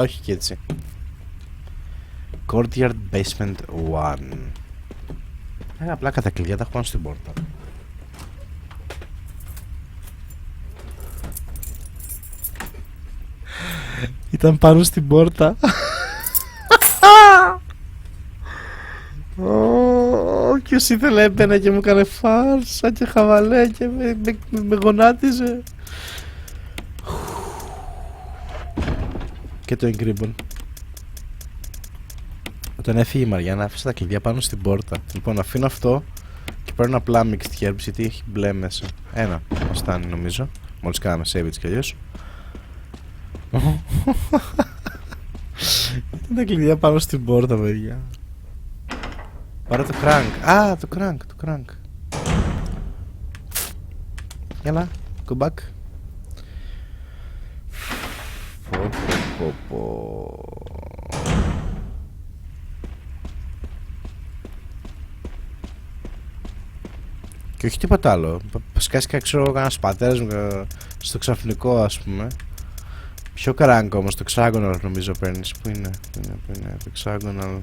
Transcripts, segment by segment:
Όχι και έτσι. Courtyard Basement 1. Απλά κατά κλειδιά τα έχω πάνω στην πόρτα. Ήταν πάνω στην πόρτα. Ποιος ήθελε έμπαινε και μου έκανε φάρσα και χαβαλέ και με γονάτιζε. Και το εγκρίπον. Όταν έφυγε η Μαριάννα άφησε τα κλειδιά πάνω στην πόρτα. Λοιπόν, αφήνω αυτό και παίρνω απλά mixed herbs γιατί έχει μπλε μέσα. Ένα μας φτάνει νομίζω. Μόλις κάναμε save έτσι κι αλλιώς. Ήταν τα κλειδιά πάνω στην πόρτα, παιδιά. Πάρε το crank. Α, το crank. Έλα, go back. Και όχι τίποτα άλλο. Σκάστηκα ξέρω κανένας πατέρας μου στο ξαφνικό, ας πούμε. Πιο crank όμως, το hexagonal νομίζω παίρνεις. Πού είναι το hexagonal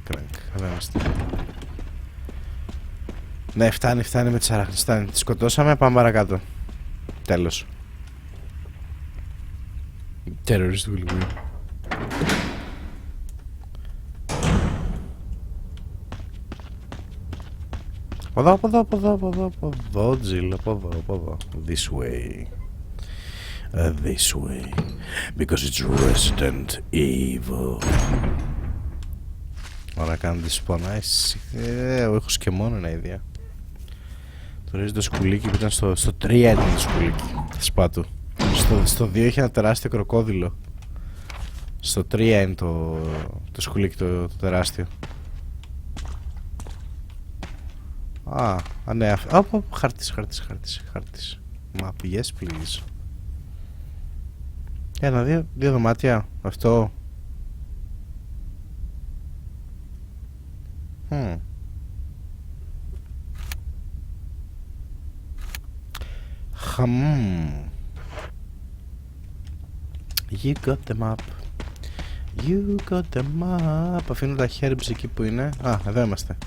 crank. Δεν είμαστε. Ναι, φτάνει με τις αράχνες. Τις σκοτώσαμε, πάμε παρακάτω. Τέλος. Terrorist will win. Από εδώ, Τζιλ, από εδώ. This way. This way. Because it's Resident Evil. Ωραία, κάνετε σπονάεις. Εγώ έχω σκεμμόνο ένα ίδια. Το ρίζει το σκουλίκι που ήταν στο 3 ήταν το σκουλίκι. Σπάτου. Στο 2 είχε ένα τεράστιο κροκόδιλο. Στο 3 είναι το σκουλίκι το τεράστιο. Ναι, χάρτης. Μα yes please. Δύο δωμάτια. Αυτό. You got the map. Αφήνω τα herbs εκεί που είναι. Εδώ είμαστε.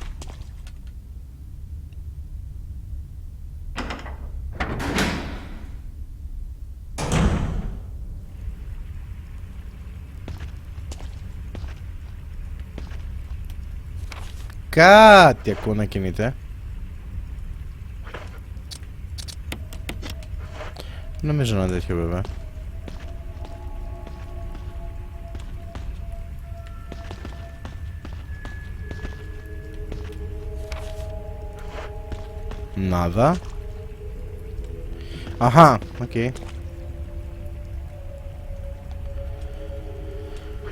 Κάτι ακούω να κινείται. Νομίζω να είναι τέτοιο βέβαια. Νάδα. Αχα, οκ.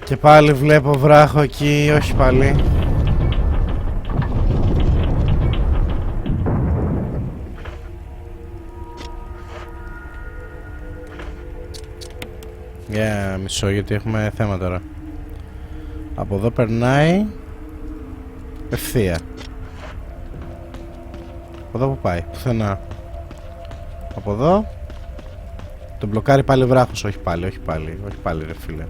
Και πάλι βλέπω βράχο εκεί, όχι πάλι. Μισό γιατί έχουμε θέμα τώρα. Από εδώ περνάει ευθεία. Από εδώ που πάει, πουθενά. Από εδώ τον μπλοκάρει πάλι βράχος. Όχι πάλι ρε φίλε.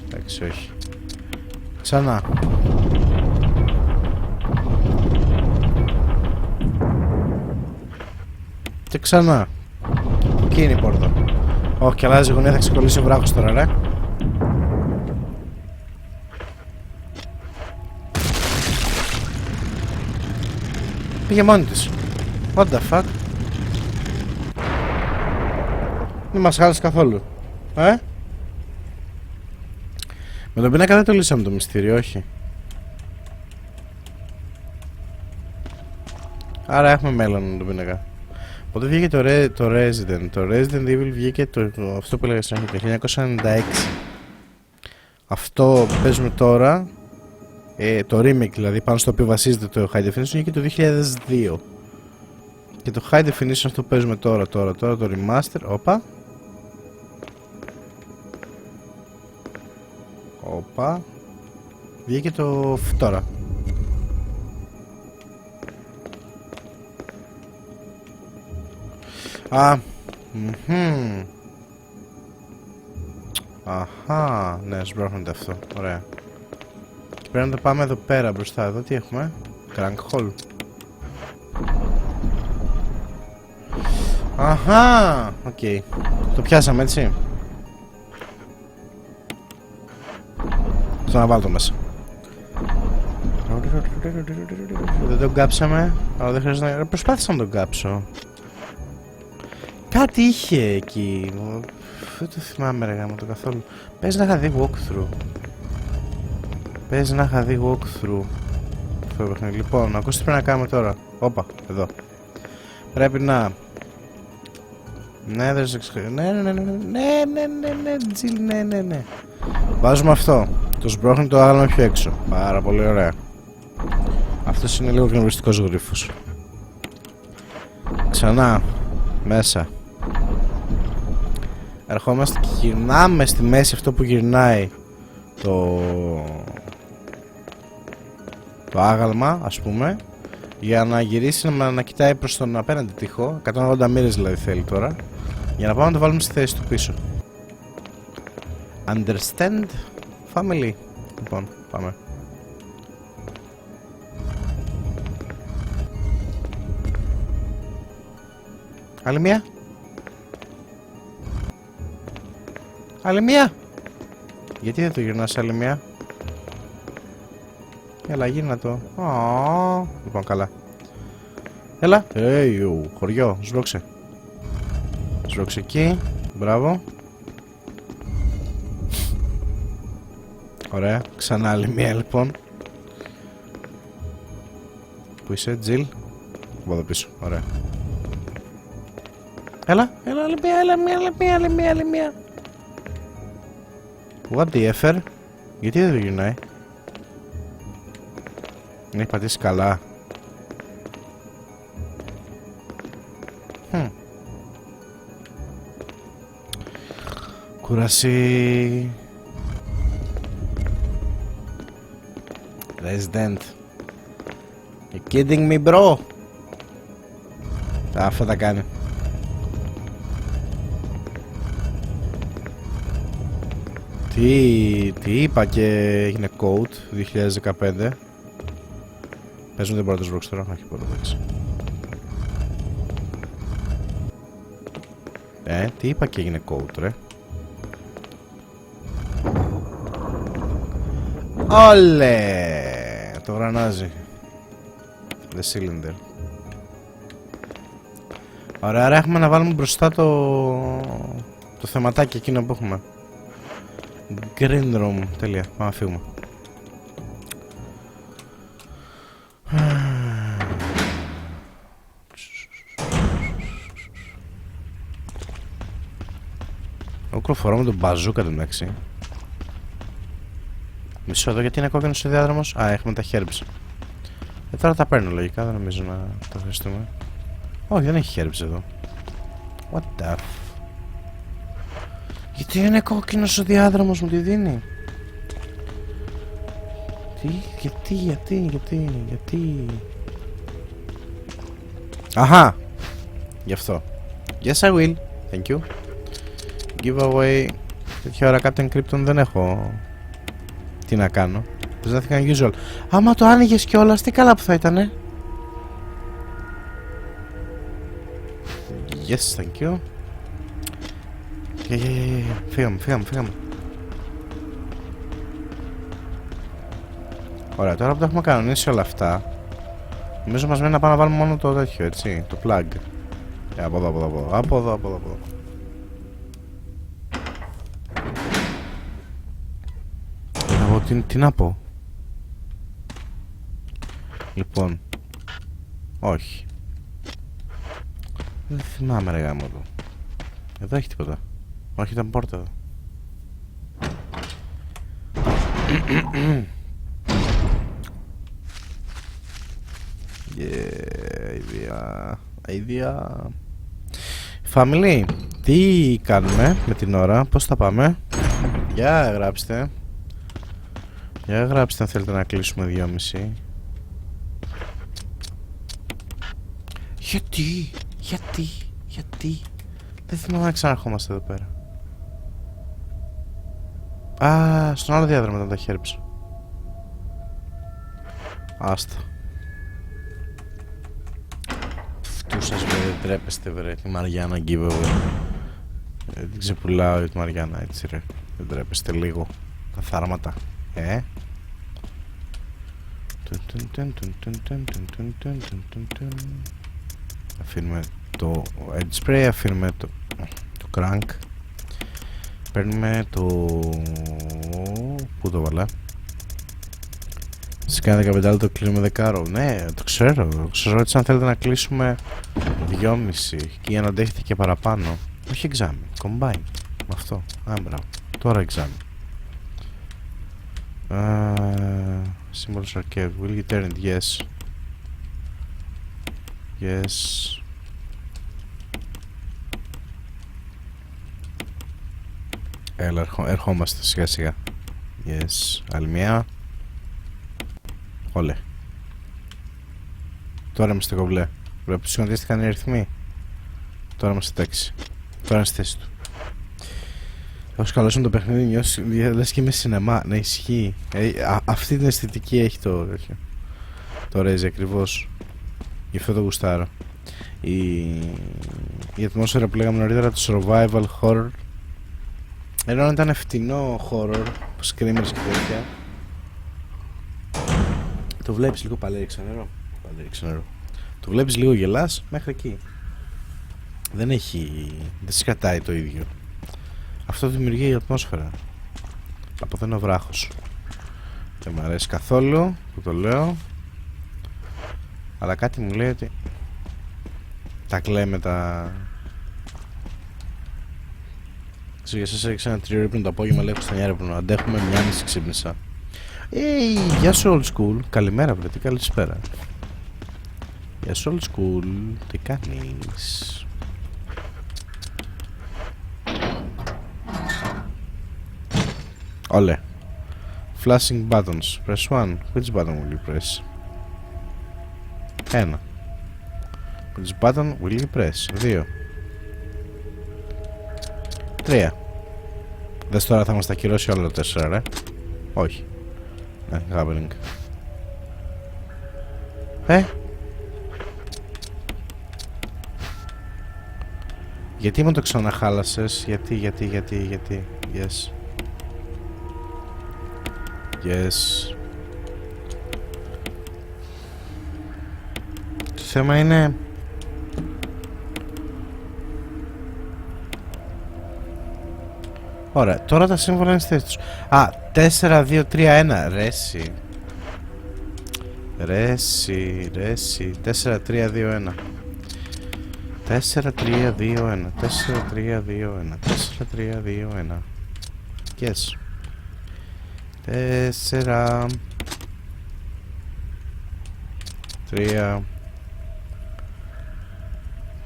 Εντάξει, όχι. Ξανά. Και ξανά. Εκεί είναι η πόρτα. Όχι, και αλλάζει γωνία, θα ξεκολλήσει ο βράχος τώρα, ρε. Πήγε μόνη της. What the fuck. Δεν μας χάλασε καθόλου. Με τον πίνακα δεν το λύσαμε το μυστήριο, όχι. Άρα έχουμε μέλλον με τον πίνακα. Πότε βγήκε το Resident. Το Resident Evil βγήκε αυτό που έλεγα στην αρχή, το 1996. Αυτό που παίζουμε τώρα, το remake δηλαδή, πάνω στο οποίο βασίζεται το High Definition, βγήκε το 2002. Και το High Definition αυτό που παίζουμε τώρα το Remaster, όπα, βγήκε το τώρα. Αχα, ναι, σμπρώχνεται αυτό. Ωραία. Και πρέπει να το πάμε εδώ πέρα μπροστά. Εδώ τι έχουμε? Crank hole. Αχα, οκ. Το πιάσαμε έτσι. Θα να βάλω το μέσα. Δεν τον κάψαμε. Αλλά δεν χρειάζεται να... Προσπάθησα να τον κάψω. Κάτι είχε εκεί. Δεν το θυμάμαι ρε γάμο το καθόλου. Παίζει να είχα δει walkthrough. Παίζει να είχα δει walkthrough. Λοιπόν, ακούστε τι πρέπει να κάνουμε τώρα. Όπα, εδώ. Πρέπει να... Ναι, δεν σε ξέρω. Ναι, Τζιλ, ναι. Βάζουμε αυτό. Το σμπρώχνει το άγαλμα πιο έξω. Πάρα πολύ ωραία. Αυτός είναι λίγο γνωριστικός γρίφος. Ξανά. Μέσα. Ερχόμαστε και γυρνάμε στη μέση αυτό που γυρνάει το άγαλμα, ας πούμε, για να γυρίσει να κοιτάει προς τον απέναντι τοίχο. 180 μοίρες δηλαδή θέλει τώρα. Για να πάμε να το βάλουμε στη θέση του πίσω. Understand, family. Λοιπόν, πάμε. Άλλη μία. Άλλη μία. Γιατί δεν το γυρνάς άλλη μία? Έλα, γύρνα το. Λοιπόν, καλά. Έλα. Χωριό, σβρώξε. Σβρώξε εκεί. Μπράβο. Ωραία. Ξανά άλλη μία λοιπόν. Πού είσαι, Τζιλ? Από εδώ πίσω. Ωραία. Έλα, άλλη μία. What the effer? Γιατί δεν το γυρνάει? Δεν έχει πατήσει καλά. Κούραση. Resident. You kidding me, bro? Αυτά τα κάνει. Τι είπα και έγινε code 2015. Πες μου δεν μπορώ να το σβρώξω τώρα. Όχι, μπορώ να δείξω. Τι είπα και έγινε code ρε. Όλε! Το γρανάζι. The cylinder. Ωραία, άρα έχουμε να βάλουμε μπροστά το θεματάκι εκείνο που έχουμε. Green room. Τέλεια. Πάμε να φύγουμε. Εγώ κροφορώ με τον μπαζούκα του μεταξύ. Μισό εδώ γιατί είναι κόκκινος ο διάδρομος. Α, έχουμε τα herbs. Τώρα τα παίρνω λογικά, δεν νομίζω να τα χρειαστούμε. Όχι, δεν έχει herbs εδώ. What the f... Γιατί είναι κόκκινος ο διάδρομος, μου τη δίνει. Γιατί... Αχα! Γι' αυτό. Yes, I will. Thank you. Giveaway. Τέτοια ώρα Captain Krypton δεν έχω... Τι να κάνω. There's nothing unusual. Άμα το άνοιγες κιόλας, τι καλά που θα ήτανε. Yes, thank you. Φύγαμε. Ωραία, τώρα που τα έχουμε κανονίσει όλα αυτά, νομίζω μας μένει να πάμε να βάλουμε μόνο το τέτοιο, έτσι, το plug. Από εδώ. Εγώ τι να πω. Λοιπόν, όχι. Δεν θυμάμαι ρε γάμο του. Εδώ έχει τίποτα. Όχι, ήταν πόρτα εδώ. Idea. Family, τι κάνουμε με την ώρα, πώς θα πάμε? Για γράψτε. Για γράψτε αν θέλετε να κλείσουμε 2.30. Γιατί δεν θυμάμαι να ξαναρχόμαστε εδώ πέρα. Α, στον άλλο διάδρομο ήταν τα χέρψα. Άστα. Φτού σας βρε, δεν τρέπεστε βρε, τη Μαριάννα giveaway. Την ξεπουλάω τη Μαριάννα έτσι ρε. Δεν τρέπεστε λίγο. Τα θάρματα. Αφήνουμε το edge spray, αφήνουμε το crank. Παίρνουμε το... Πού το βάλα? Σε κάνα 15 λεπτό κλείνουμε δεκάρο. Ναι, το ξέρω. Ξέρω έτσι αν θέλετε να κλείσουμε 2,5 και για να αντέχετε και παραπάνω. Όχι examen, combine. Με αυτό. Μπράβο. Τώρα examen. Symbols are kept. Will you turn it? Yes. Yes. Έλα, ερχόμαστε σιγά σιγά. Yes. Άλλη μια. Όλε. Τώρα είμαστε κομπλέ. Βλέπετε συγχωνεύτηκαν οι αριθμοί. Τώρα είμαστε τάξη. Τώρα είναι στη θέση του. Όσο καλώς το παιχνίδι νιώσει, λες και είμαι σινεμά. Ναι, ισχύει. Αυτή την αισθητική έχει το Rezi ακριβώς. Γι' αυτό το γουστάρω. Η ατμόσφαιρα που λέγαμε νωρίτερα, το survival horror. Ενώ αν ήταν φτηνό horror, screamers και τέτοια, το βλέπεις λίγο πάλι ρίξε νερό. Το βλέπεις λίγο γελάς μέχρι εκεί. Δεν σκατάει το ίδιο. Αυτό δημιουργεί η ατμόσφαιρα. Από δεν είναι ο βράχος. Δεν μου αρέσει καθόλου που το λέω. Αλλά κάτι μου λέει ότι τα κλαίμε τα... Για σας έριξα ένα 3 ώρο ύπνο το απόγευμα, λέω στα 9 ύπνο. Αντέχουμε 1,5 ξύπνησα. Γεια σου old school. Καλημέρα βρε, τι καλησπέρα. Γεια σου old school. Τι κάνεις? Όλε. Flashing buttons. Press 1. Which button will you press? 1. Which button will you press? 2. 3. Δες τώρα θα μας τα ακυρώσει όλα τα 4 ρε. Όχι. Happening. Γιατί μου το ξαναχάλασες? Γιατί Yes. Yes. Το θέμα είναι... Ωραία, τώρα τα σύμβολα είναι στη θέση τους. 4, 2, 3, 1. Ρέσι. 4, 3, 2, 1. 4, 3, 2, 1. 4, 3, 2, 1. 4, 3, 2, 1. Yes. 4 3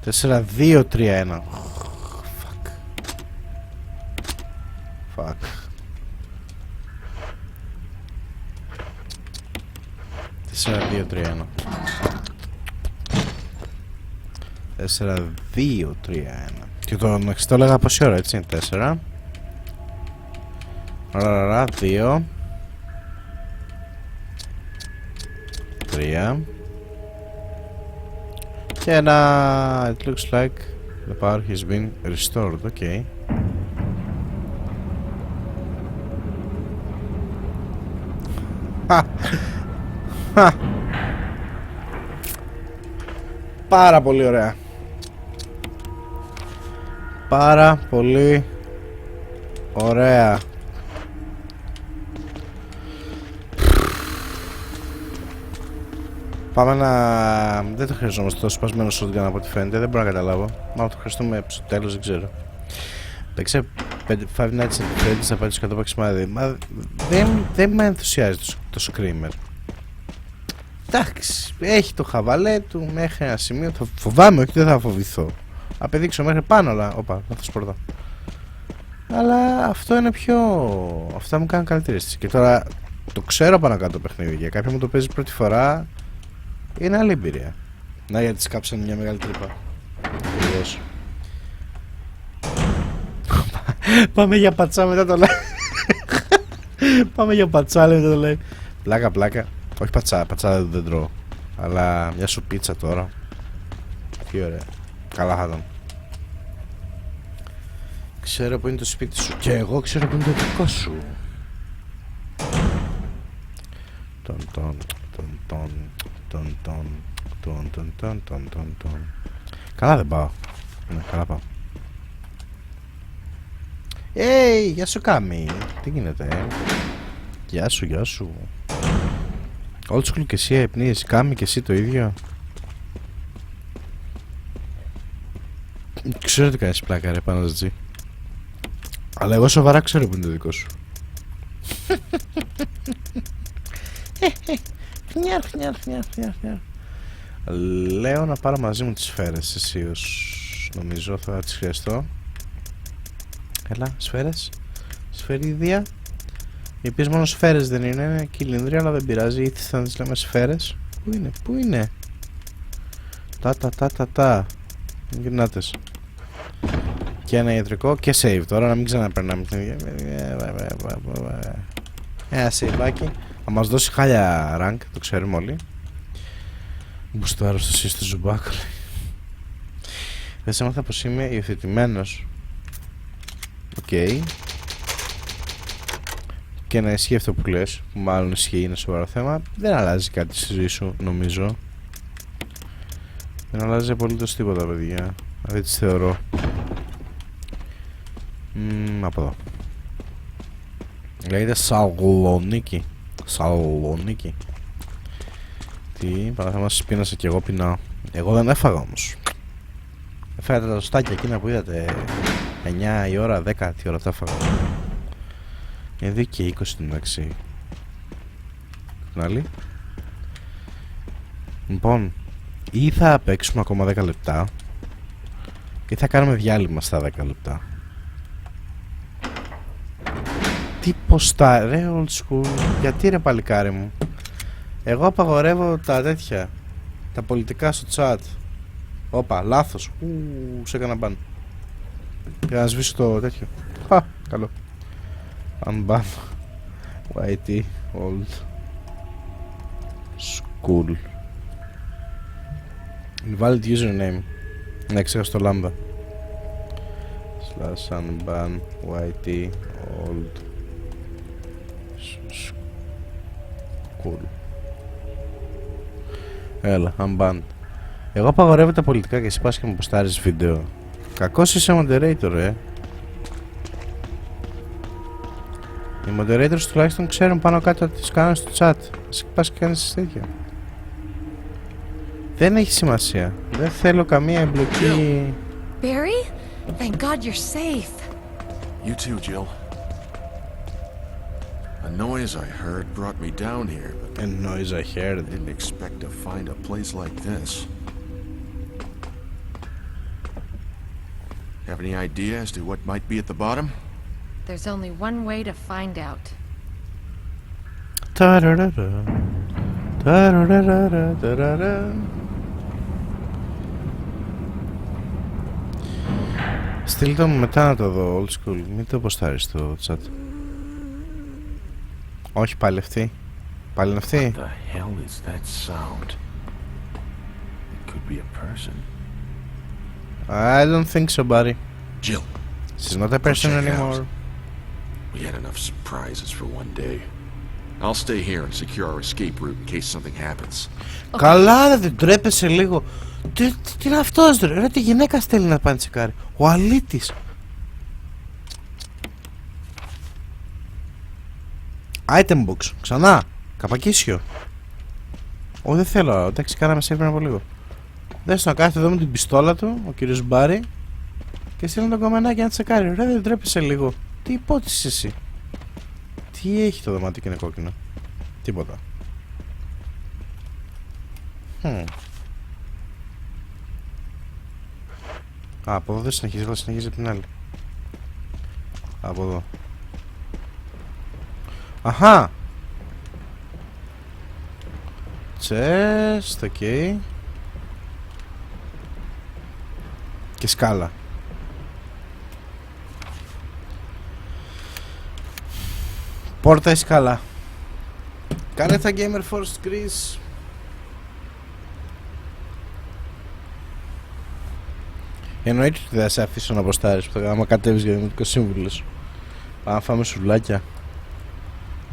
4, 2, 3, 1. Fuck. 4, 2, 3, 1. 4, 2, 3, 1. Και το το έλεγα πόση ώρα, έτσι είναι 4. Ραραρα, 2 3 και ένα. It looks like the power has been restored. Okay. Πάρα πολύ ωραία. Πάρα πολύ ωραία. Πάμε να... Δεν το χρειαζόμαστε τόσο σπασμένο shotgun από ό,τι φαίνεται. Δεν μπορώ να καταλάβω. Μα το χρειαστούμε στο τέλος, δεν ξέρω. Παίξε 5 Nights at Freddy's θα πάρει το 100 σημάδι. Μα δεν με ενθουσιάζει το Screamer. Εντάξει, έχει το χαβαλέ του μέχρι ένα σημείο. Θα φοβάμαι, όχι δεν θα φοβηθώ. Απεδείξω μέχρι πάνω, αλλά... Όπα, θα το σπορτώ. Αλλά αυτό είναι πιο... Αυτά μου κάνουν καλύτερη αίσθηση. Και τώρα το ξέρω πάνω κάτω το παιχνίδι. Για κάποιον μου το παίζει πρώτη φορά, είναι άλλη εμπειρία. Να, γιατί σκάψανε μια μεγάλη τρύπα. Τελειώς. Πάμε για πατσά μετά το live. Πάμε για πατσάλε, δεν το λέει. Πλάκα, πλάκα. Όχι πατσάλε δεν τρώω. Αλλά μια σου πίτσα τώρα. Τι ωραία. Καλά θα ήταν. Ξέρω που είναι το σπίτι σου. Και εγώ ξέρω που είναι το δικό σου. Καλά δεν πάω. Ναι, καλά πάω. Γεια σου Κάμι. Τι γίνεται, Γεια σου, γεια σου. Old school και εσύ επνείς, Κάμι και εσύ το ίδιο. Ξέρω τι κάνεις πλάκα ρε πάνω Ζ. Αλλά εγώ σοβαρά ξέρω που είναι το δικό σου. Φνιάρ. Λέω να πάρω μαζί μου τις σφαίρες εσείως. Νομίζω θα τις χρειαστώ. Έλα, σφαίρες. Σφαιρίδια. Οι οποίες μόνο σφαίρες δεν είναι κυλίνδρια, αλλά δεν πειράζει. Ήθιστε να τις λέμε σφαίρες. Πού είναι. Τα. Γυρνάτες. Και ένα ιατρικό και save τώρα, να μην ξαναπερνάμε την ίδια. Ένα saveάκι. Θα μας δώσει χάλια rank, το ξέρουμε όλοι. Μπουστάρω στο σύστο Ζουμπάκο. Δεν έμαθα πως είμαι υιοθετημένος. Οκ. Και να ισχύει αυτό που λες, που μάλλον ισχύει, είναι σοβαρό θέμα. Δεν αλλάζει κάτι στη ζωή σου, νομίζω. Δεν αλλάζει απολύτως τίποτα, παιδιά. Δεν τις θεωρώ. Από εδώ. Λέγεται Σαλονίκη. Σαλονίκη. Τι, παράδειγμα μας πίνασα και εγώ πεινάω. Εγώ δεν έφαγα όμως. Έφαγα τα τοστάκια εκείνα που είδατε. 9 η ώρα, 10 η ώρα τα έφαγα. Εδώ και 20 την μεταξύ. Την άλλη. Λοιπόν, ή θα παίξουμε ακόμα 10 λεπτά ή θα κάνουμε διάλειμμα στα 10 λεπτά. Τι ποστά, ρε old school. Γιατί ρε παλικάρι μου. Εγώ απαγορεύω τα τέτοια, τα πολιτικά στο chat. Όπα, λάθος. Σε έκανα μπαν. Για να σβήσω το τέτοιο. Καλό. Unban. YT old school. Invalid username. Ναι, ξέχασα το λάμπα. Slash unban YT old school. Έλα, unbanned. Εγώ απαγορεύω τα πολιτικά και εσύ πας και μου ποστάρεις βίντεο. Κακός είσαι moderator, Οι moderators τουλάχιστον ξέρουν πάνω κάτω τι κάνουν στο chat. Εσύ πας και κάνεις τέτοια. Δεν έχει σημασία. Δεν θέλω καμία εμπλοκή. Barry? Thank God you're safe. You too, Jill. A noise I heard brought me down here, but A noise I heard. didn't expect to find a place like this. Have any idea as to what might be at the bottom? There's only one way to find out. Στείλ το μου μετά να το δω, old school. Μην το ποστάρεις στο chat. Όχι, πάλι αυτή. Πάλι είναι αυτή. What the hell is that sound? It could be a person. I don't think so, buddy. Jill, She's not a person check it anymore. out. We had enough surprises for one day. I'll stay here and secure our escape route in case something happens. Καλά ρε, δεν τρέπεσαι λίγο. Τι είναι αυτός ρε, τη γυναίκα στέλνει να πάνε τσεκάρει. Ο αλήτης. Item box, ξανά. Καπακίσιο. Όχι, δεν θέλω, εντάξει, κάναμε save πριν από λίγο. Δες να κάθεται εδώ με την πιστόλα του, ο κύριος Μπάρι, και στέλνει τον κομμενάκι να τσεκάρει. Ρε, δεν τρέπεσαι λίγο. Τι υπότισε εσύ. Τι έχει το δωμάτιο και είναι κόκκινο. Τίποτα. Από εδώ δεν συνεχίζει, αλλά συνεχίζει από την άλλη. Από εδώ. Αχα! Chest, ok. Και σκάλα. Πόρτα η σκάλα. Κάνε τα Gamer Force Greece. Εννοείται ότι δεν θα σε αφήσω να αποστάρεις άμα κατέβεις για δημοτικός σύμβουλος. Πάμε να φάμε σουβλάκια.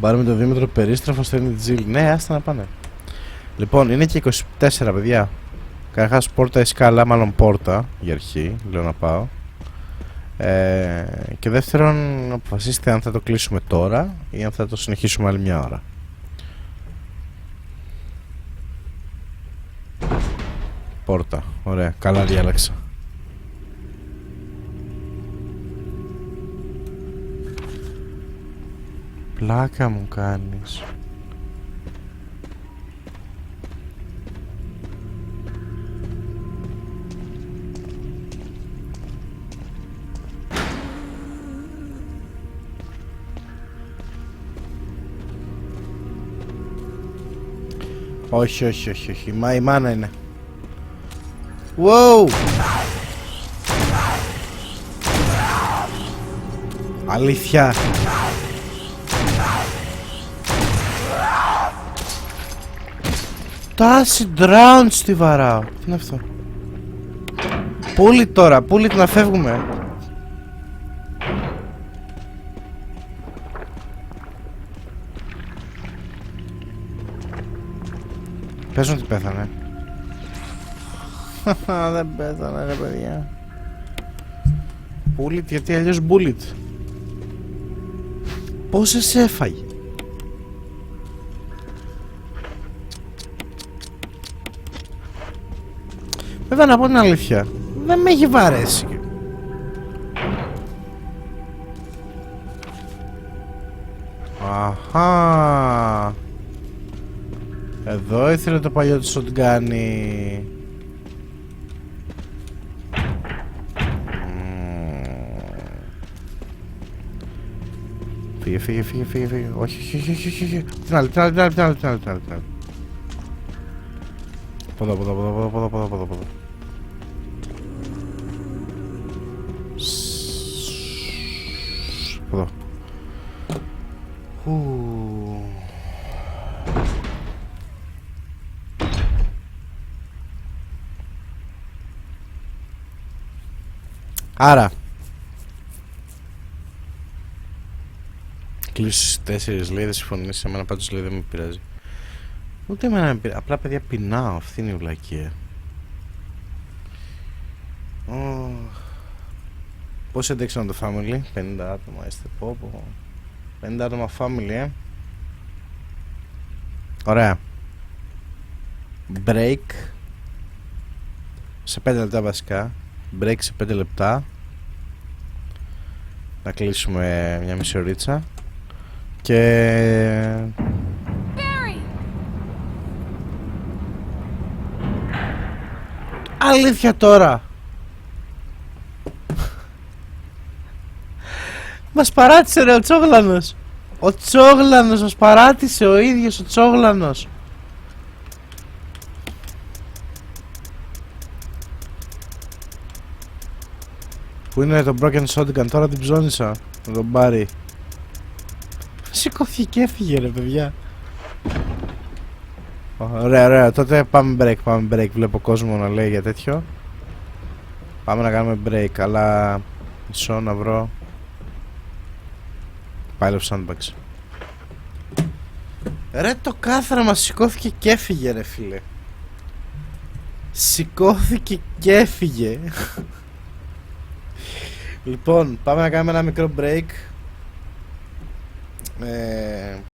Πάρουμε το Δήμητρο περίστροφο στο Τζιλ. Ναι, άστα να πάνε. Λοιπόν, είναι και 24 παιδιά. Καταρχάς πόρτα η σκάλα, μάλλον πόρτα για αρχή, λέω να πάω. Και δεύτερον, αποφασίστε αν θα το κλείσουμε τώρα ή αν θα το συνεχίσουμε άλλη μια ώρα. Πόρτα, ωραία, καλά διάλεξα. Πλάκα μου κάνεις. Όχι, όχι, όχι, όχι. Η μάνα είναι. Wow! Αλήθεια. Τα acid round στη βαράω. Τι είναι αυτό? Πούλη τώρα, πούλη να φεύγουμε. Πες ότι πέθανε. Δεν πέθανε ρε παιδιά. Bullet, γιατί αλλιώς bullet. Πόσες έφαγε? Βέβαια να πω την αλήθεια, δεν με έχει βαρέσει. Αχα. Εδώ ήθελε το παλιό του shotgun. Φύγε, φύγε, φύγε, φύγε, φύγε. Όχι, όχι, όχι, όχι, όχι. Την άλλη, την άλλη, την άλλη, την άλλη, την άλλη, την άλλη, την άλλη. Ποδό, ποδό, ποδό, ποδό, ποδό, ποδό, ποδό, ποδό. Ποδό. Άρα κλείσεις 4 λέει, δεν συμφωνείς σε μένα, πάντως λέει δεν με πειράζει. Ούτε εμένα με πειράζει, απλά παιδιά πεινάω, αυτή είναι η βλακεία. Πώς έντεξαν το family? 50 άτομα είστε, πω. 50 άτομα family, Ωραία. Break σε 5 λεπτά βασικά. Break σε 5 λεπτά. Να κλείσουμε μια μισή ωρίτσα. Και... Barry! Αλήθεια τώρα! Μας παράτησε ρε ο Τσόγλανος! Ο Τσόγλανος μας παράτησε, ο ίδιος ο Τσόγλανος! Πού είναι το Broken Shotgun, τώρα την ψώνισα να τον πάρει. Σηκώθηκε και έφυγε ρε παιδιά. Ωραία, ωραία, τότε πάμε break, πάμε break. Βλέπω κόσμο να λέει για τέτοιο. Πάμε να κάνουμε break, αλλά μισό να βρω Pile of Sandbags. Ρε το κάθραμα σηκώθηκε και έφυγε ρε φίλε. Σηκώθηκε και έφυγε. Λοιπόν, πάμε να κάνουμε ένα μικρό break.